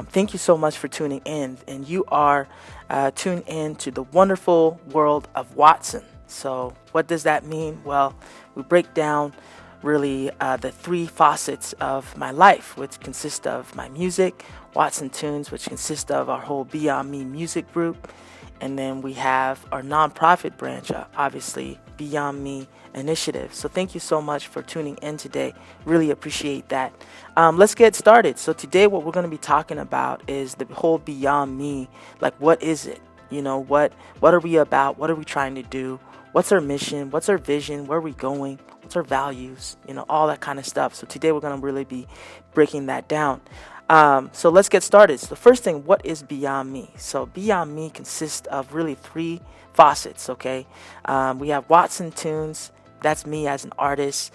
Thank you so much for tuning in. And you are tuned in to the wonderful world of Watson. So, what does that mean? Well, we break down really the three facets of my life, which consist of my music, Watson Tunez, which consists of our whole Beyond Me music group. And then we have our nonprofit branch, obviously, Beyond Me Initiative. So thank you so much for tuning in today. Really appreciate that. Let's get started. So today what we're going to be talking about is the whole Beyond Me. Like, what is it? What are we about? What are we trying to do? What's our mission? What's our vision? Where are we going? What's our values? All that kind of stuff. So today we're going to really be breaking that down. So let's get started. So the first thing, what is Beyond Me? So Beyond Me consists of really three facets, okay? We have Watson Tunez. That's me as an artist.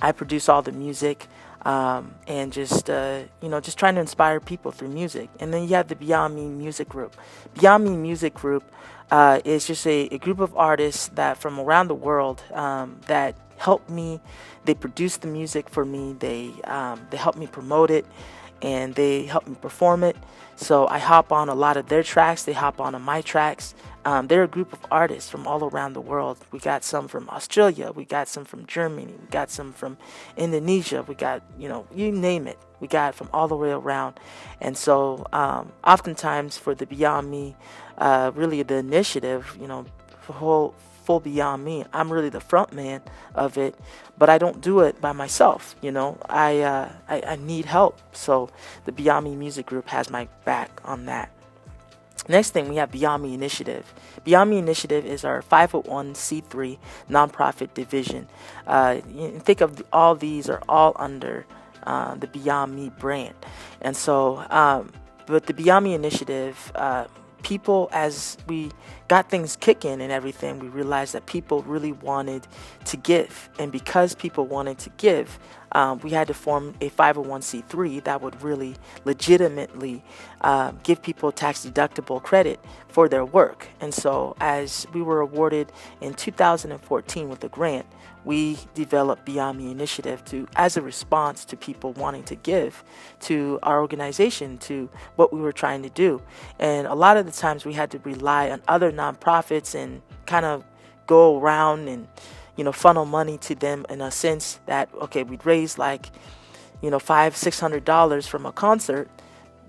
I produce all the music and just trying to inspire people through music. And then you have the Beyond Me music group. Beyond Me music group is just a group of artists that from around the world that help me. They produce the music for me. They help me promote it, and they help me perform it. So I hop on a lot of their tracks. They hop on my tracks. They're a group of artists from all around the world. We got some from Australia. We got some from Germany. We got some from Indonesia. We got, you name it. We got from all the way around. And so oftentimes for the Beyond Me, really the initiative, the whole full Beyond Me, I'm really the front man of it, but I don't do it by myself. I need help. So the Beyond Me music group has my back on that. Next thing, we have Beyond Me Initiative. Beyond Me Initiative is our 501c3 nonprofit division. Think of all these are all under the Beyond Me brand. And so, but the Beyond Me Initiative, people, as we got things kicking and everything, we realized that people really wanted to give. And because people wanted to give, we had to form a 501c3 that would really legitimately give people tax deductible credit for their work. And so as we were awarded in 2014 with a grant, we developed Beyond Me Initiative as a response to people wanting to give to our organization, to what we were trying to do. And a lot of the times we had to rely on other nonprofits and kind of go around and funnel money to them in a sense that, okay, we'd raise like, $500-600 from a concert.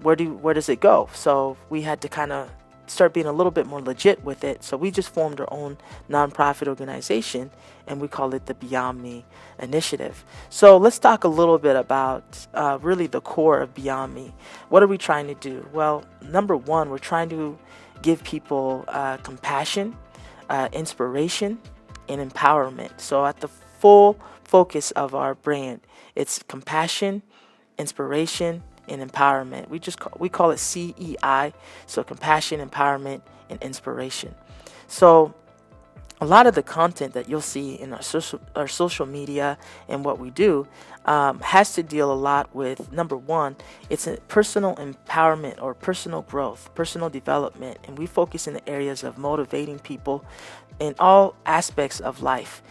Where does it go? So we had to kind of start being a little bit more legit with it. So we just formed our own nonprofit organization, and we call it the Beyond Me Initiative. So let's talk a little bit about really the core of Beyond Me. What are we trying to do? Well, number one, we're trying to give people compassion, inspiration, and empowerment. So at the full focus of our brand, it's compassion, inspiration, and empowerment. We call it CEI. So compassion, empowerment, and inspiration. So a lot of the content that you'll see in our social media and what we do has to deal a lot with, number one, it's a personal empowerment or personal growth, personal development. And we focus in the areas of motivating people in all aspects of life,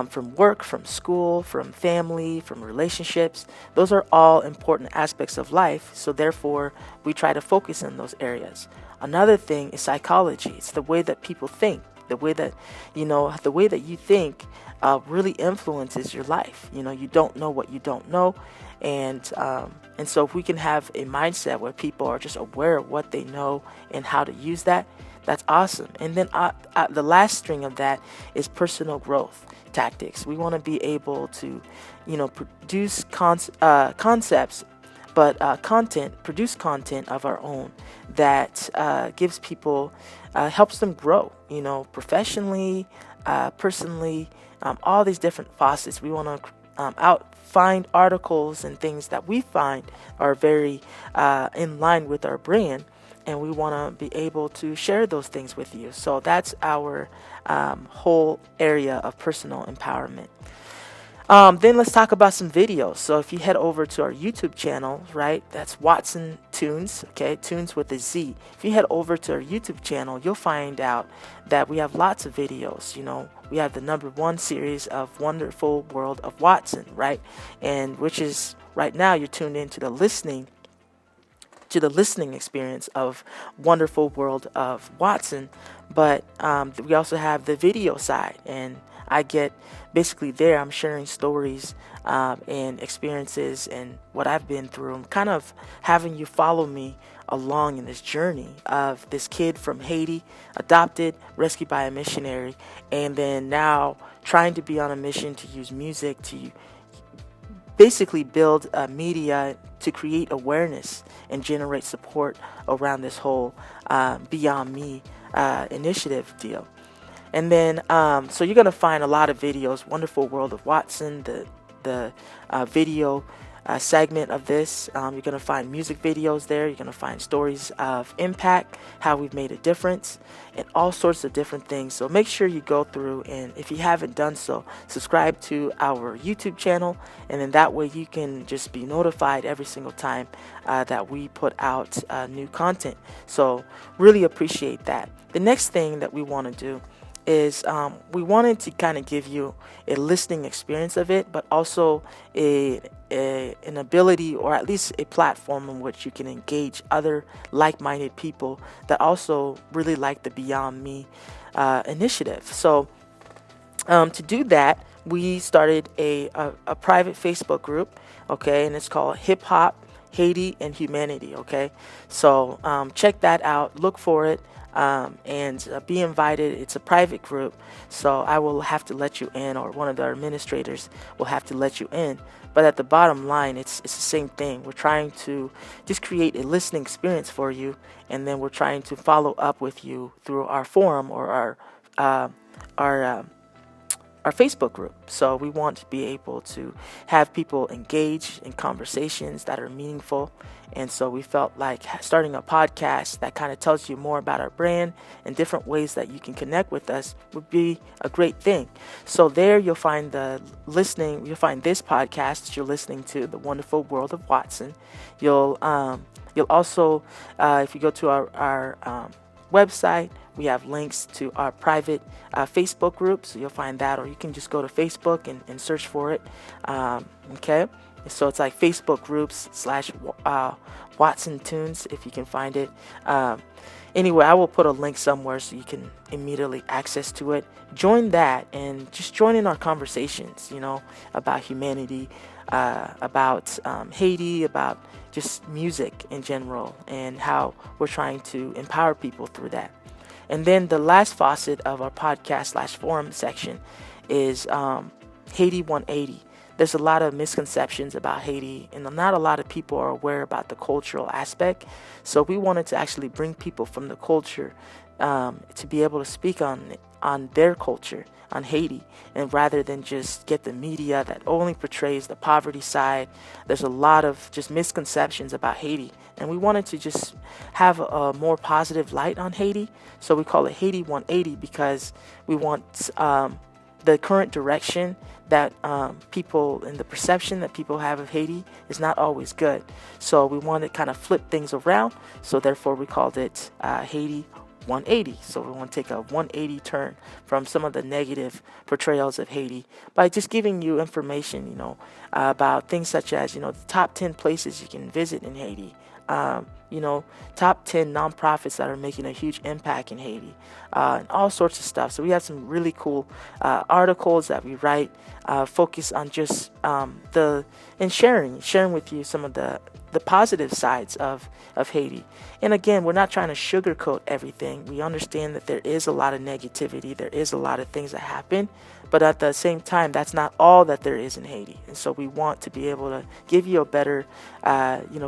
from work, from school, from family, from relationships. Those are all important aspects of life. So therefore, we try to focus in those areas. Another thing is psychology. It's the way that people think. The way that you think really influences your life. You don't know what you don't know, and so if we can have a mindset where people are just aware of what they know and how to use that, that's awesome. And then the last string of that is personal growth tactics. We want to be able to, produce concepts, but produce content of our own that gives people, helps them grow, professionally, personally, all these different facets. We want to find articles and things that we find are very in line with our brand, and we want to be able to share those things with you. So that's our whole area of personal empowerment. Then let's talk about some videos. So if you head over to our YouTube channel, right, that's Watson Tunez, okay, Tunez with a Z. If you head over to our YouTube channel, you'll find out that we have lots of videos. We have the #1 series of Wonderful World of Watson, right, and which is right now you're tuned into the listening to the listening experience of Wonderful World of Watson. But we also have the video side, and I get basically there. I'm sharing stories and experiences and what I've been through. I'm kind of having you follow me along in this journey of this kid from Haiti, adopted, rescued by a missionary, and then now trying to be on a mission to use music to basically build media to create awareness and generate support around this whole Beyond Me initiative deal. And then, so you're going to find a lot of videos, Wonderful World of Watson, the video segment of this. You're going to find music videos there. You're going to find stories of impact, how we've made a difference, and all sorts of different things. So make sure you go through, and if you haven't done so, subscribe to our YouTube channel, and then that way you can just be notified every single time that we put out new content. So really appreciate that. The next thing that we want to do is we wanted to kind of give you a listening experience of it, but also an ability, or at least a platform in which you can engage other like-minded people that also really like the Beyond Me initiative. So to do that, we started a private Facebook group, okay, and it's called Hip Hop, Haiti, and Humanity, okay? So check that out, look for it. And be invited. It's a private group, so I will have to let you in, or one of the administrators will have to let you in. But at the bottom line, it's the same thing. We're trying to just create a listening experience for you, and then we're trying to follow up with you through our forum or our Facebook group. So we want to be able to have people engage in conversations that are meaningful. And so we felt like starting a podcast that kind of tells you more about our brand and different ways that you can connect with us would be a great thing. So there you'll find you'll find this podcast that you're listening to, The Wonderful World of Watson. You'll also, if you go to our website, we have links to our private Facebook group, so you'll find that, or you can just go to Facebook and search for it. Okay, so it's like Facebook groups / Watson Tunez, if you can find it. Anyway, I will put a link somewhere so you can immediately access to it. Join that and just join in our conversations, about humanity, about Haiti, about just music in general, and how we're trying to empower people through that. And then the last facet of our podcast / forum section is Haiti 180. There's a lot of misconceptions about Haiti, and not a lot of people are aware about the cultural aspect. So we wanted to actually bring people from the culture to be able to speak on their culture, on Haiti, and rather than just get the media that only portrays the poverty side. There's a lot of just misconceptions about Haiti, and we wanted to just have a more positive light on Haiti. So we call it Haiti 180 because we want the current direction that people, and the perception that people have of Haiti is not always good. So we want to kind of flip things around. So therefore we called it Haiti 180. So we want to take a 180 turn from some of the negative portrayals of Haiti by just giving you information, about things such as, the top 10 places you can visit in Haiti. Top 10 nonprofits that are making a huge impact in Haiti, and all sorts of stuff. So we have some really cool articles that we write, focus on just sharing with you some of the positive sides of Haiti. And again, we're not trying to sugarcoat everything. We understand that there is a lot of negativity. There is a lot of things that happen. But at the same time, that's not all that there is in Haiti. And so we want to be able to give you a better,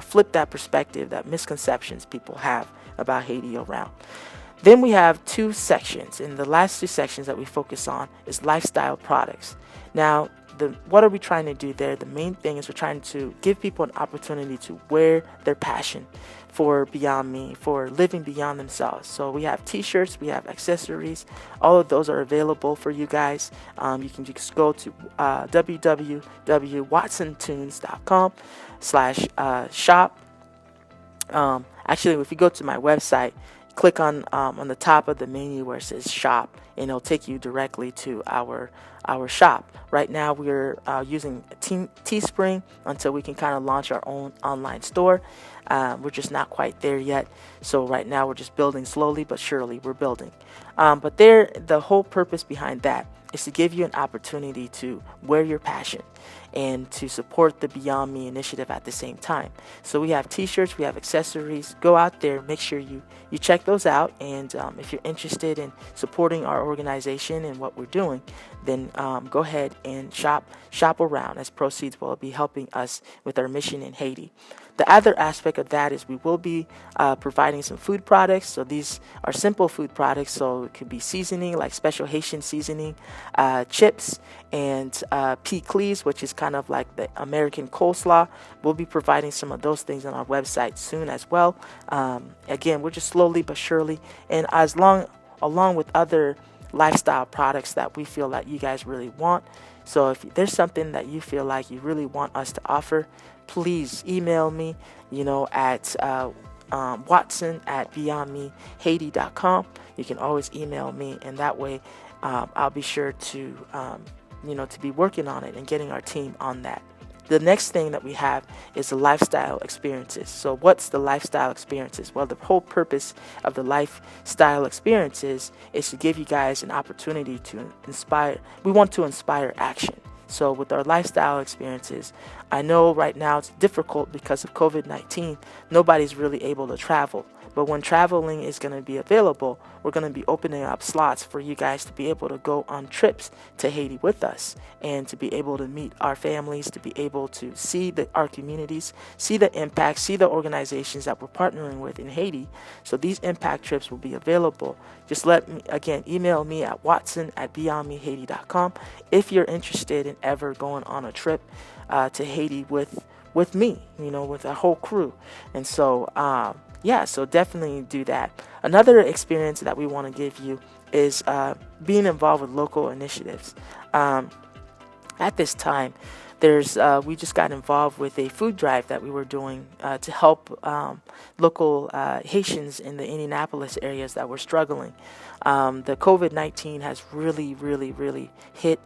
flip that perspective, that misconceptions people have about Haiti around. Then we have two sections. And the last two sections that we focus on is lifestyle products. Now, what are we trying to do there? The main thing is we're trying to give people an opportunity to wear their passion for Beyond Me, for living beyond themselves. So we have t-shirts, we have accessories. All of those are available for you guys. You can just go to www.watsontunez.com/shop. Actually, if you go to my website, click on the top of the menu where it says shop, and it'll take you directly to our shop. Right now we're using Teespring until we can kind of launch our own online store. We're just not quite there yet, so right now we're just building slowly but surely. We're building, but the whole purpose behind that is to give you an opportunity to wear your passion and to support the Beyond Me initiative at the same time. So we have t-shirts, we have accessories. Go out there, make sure you check those out, and if you're interested in supporting our organization and what we're doing, then go ahead and shop around, as proceeds will be helping us with our mission in Haiti. The other aspect of that is we will be providing some food products. So these are simple food products. So it could be seasoning, like special Haitian seasoning, chips, and pickles, which is kind of like the American coleslaw. We'll be providing some of those things on our website soon as well. Again, we're just slowly but surely, and along with other lifestyle products that we feel that you guys really want. So if there's something that you feel like you really want us to offer, please email me, at Watson@BeyondMeHaiti.com. You can always email me, and that way I'll be sure to, to be working on it and getting our team on that. The next thing that we have is the lifestyle experiences. So what's the lifestyle experiences? Well, the whole purpose of the lifestyle experiences is to give you guys an opportunity to inspire. We want to inspire action. So with our lifestyle experiences, I know right now it's difficult because of COVID-19. Nobody's really able to travel. But when traveling is going to be available, we're going to be opening up slots for you guys to be able to go on trips to Haiti with us, and to be able to meet our families, to be able to see our communities, see the impact, see the organizations that we're partnering with in Haiti. So these impact trips will be available. Just email me at Watson@BeyondMeHaiti.com if you're interested in ever going on a trip to Haiti with me, with a whole crew. And so, so definitely do that. Another experience that we want to give you is being involved with local initiatives. At this time, we just got involved with a food drive that we were doing to help local Haitians in the Indianapolis areas that were struggling. The COVID-19 has really, really, really hit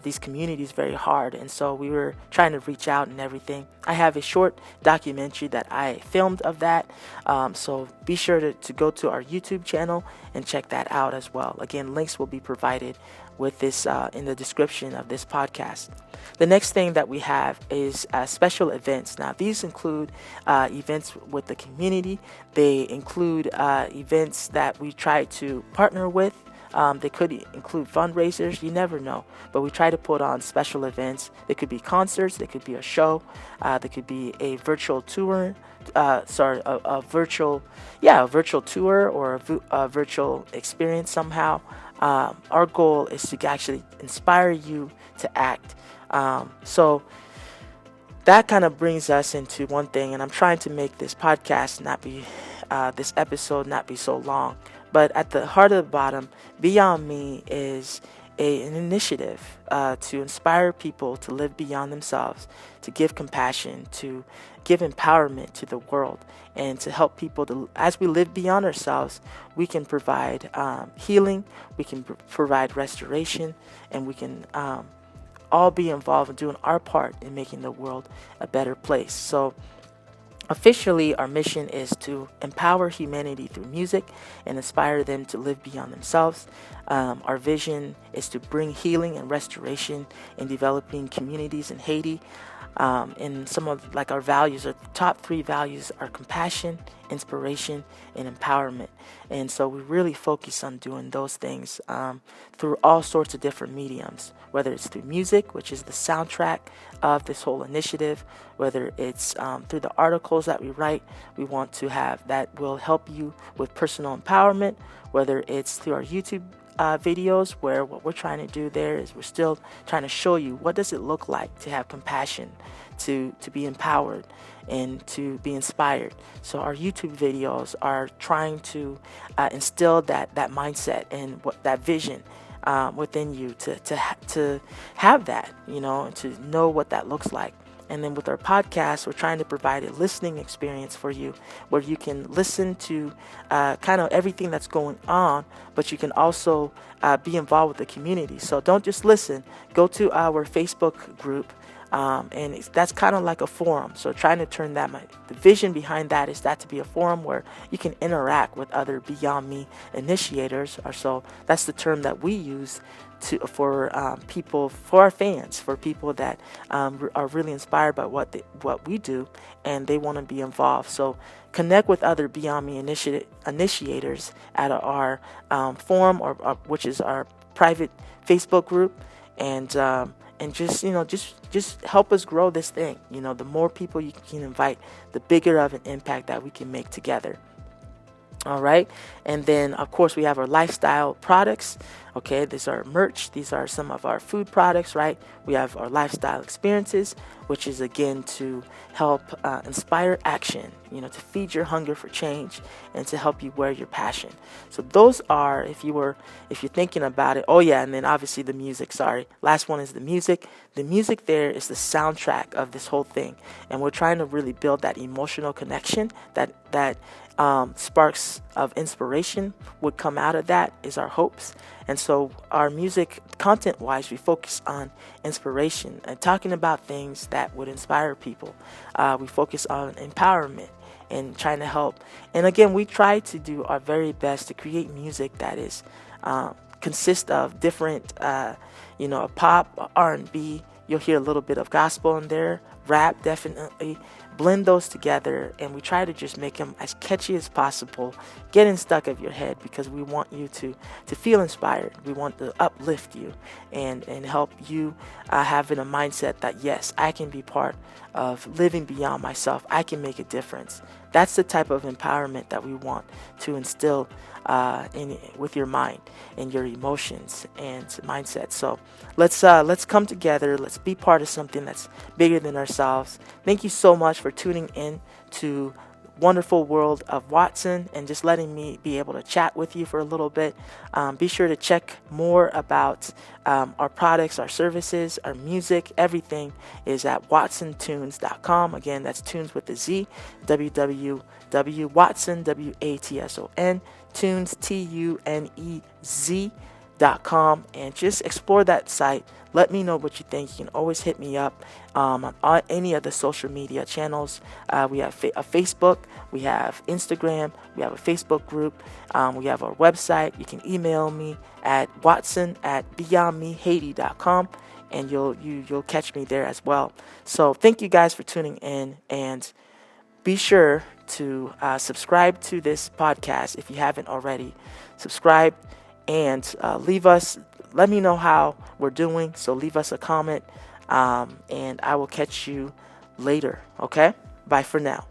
these communities very hard, and so we were trying to reach out and everything. I have a short documentary that I filmed of that, so be sure to go to our YouTube channel and check that out as well. Again, links will be provided with this in the description of this podcast. The next thing that we have is special events. Now, these include events with the community. They include events that we try to partner with. They could include fundraisers. You never know. But we try to put on special events. They could be concerts. They could be a show. They could be a virtual tour. A virtual tour or a virtual experience somehow. Our goal is to actually inspire you to act. So that kind of brings us into one thing, and I'm trying to make this podcast this episode not be so long. But at the heart of the bottom, Beyond Me is an initiative to inspire people to live beyond themselves, to give compassion, to give empowerment to the world, and to help people to, as we live beyond ourselves, we can provide healing, we can provide restoration, and we can all be involved in doing our part in making the world a better place. So officially, our mission is to empower humanity through music and inspire them to live beyond themselves. Our vision is to bring healing and restoration in developing communities in Haiti. And some of our values, our top 3 values are compassion, inspiration, and empowerment. And so we really focus on doing those things through all sorts of different mediums, whether it's through music, which is the soundtrack of this whole initiative, whether it's through the articles that we write. We want to have that will help you with personal empowerment, whether it's through our YouTube videos, where what we're trying to do there is we're still trying to show you what does it look like to have compassion, to be empowered, and to be inspired. So our YouTube videos are trying to instill that mindset and that vision within you to have that, and to know what that looks like. And then with our podcast, we're trying to provide a listening experience for you where you can listen to kind of everything that's going on, but you can also be involved with the community. So don't just listen, go to our Facebook group. And that's kind of like a forum. So trying to turn that, the vision behind that is that to be a forum where you can interact with other Beyond Me initiators, or so that's the term that we use for people, for our fans, for people that are really inspired by what we do and they want to be involved. So connect with other Beyond Me initiators at our forum, or which is our private Facebook group, and just just help us grow this thing. The more people you can invite, the bigger of an impact that we can make together. All right. And then, of course, we have our lifestyle products. Okay. These are merch. These are some of our food products, right? We have our lifestyle experiences, which is, again, to help inspire action, to feed your hunger for change and to help you wear your passion. So those are, if you're thinking about it. Oh, yeah. And then obviously the music. Sorry. Last one is the music. The music there is the soundtrack of this whole thing. And we're trying to really build that emotional connection that sparks of inspiration would come out of that is our hopes. And so our music, content wise, we focus on inspiration and talking about things that would inspire people. We focus on empowerment and trying to help. And again, we try to do our very best to create music that is consist of different pop, R&B. You'll hear a little bit of gospel in there, rap, definitely. Blend those together, and we try to just make them as catchy as possible, getting stuck of your head, because we want you to feel inspired. We want to uplift you and help you having a mindset that, yes, I can be part of living beyond myself. I can make a difference. That's the type of empowerment that we want to instill with your mind and your emotions and mindset. So let's come together. Let's be part of something that's bigger than ourselves. Thank you so much for tuning in to wonderful world of Watson and just letting me be able to chat with you for a little bit. Be sure to check more about our products, our services, our music. Everything is at watsontunes.com. Again, that's tunes with a Z, www.watson, WATSON, tunes, TUNEZ.com, and just explore that site. Let me know what you think. You can always hit me up on any of the social media channels. We have a Facebook, we have Instagram, we have a Facebook group, we have our website. You can email me at watson@beyondmehaiti.com, and you'll catch me there as well. So thank you guys for tuning in, and be sure to subscribe to this podcast if you haven't already. Subscribe and let me know how we're doing. So leave us a comment, and I will catch you later. Okay? Bye for now.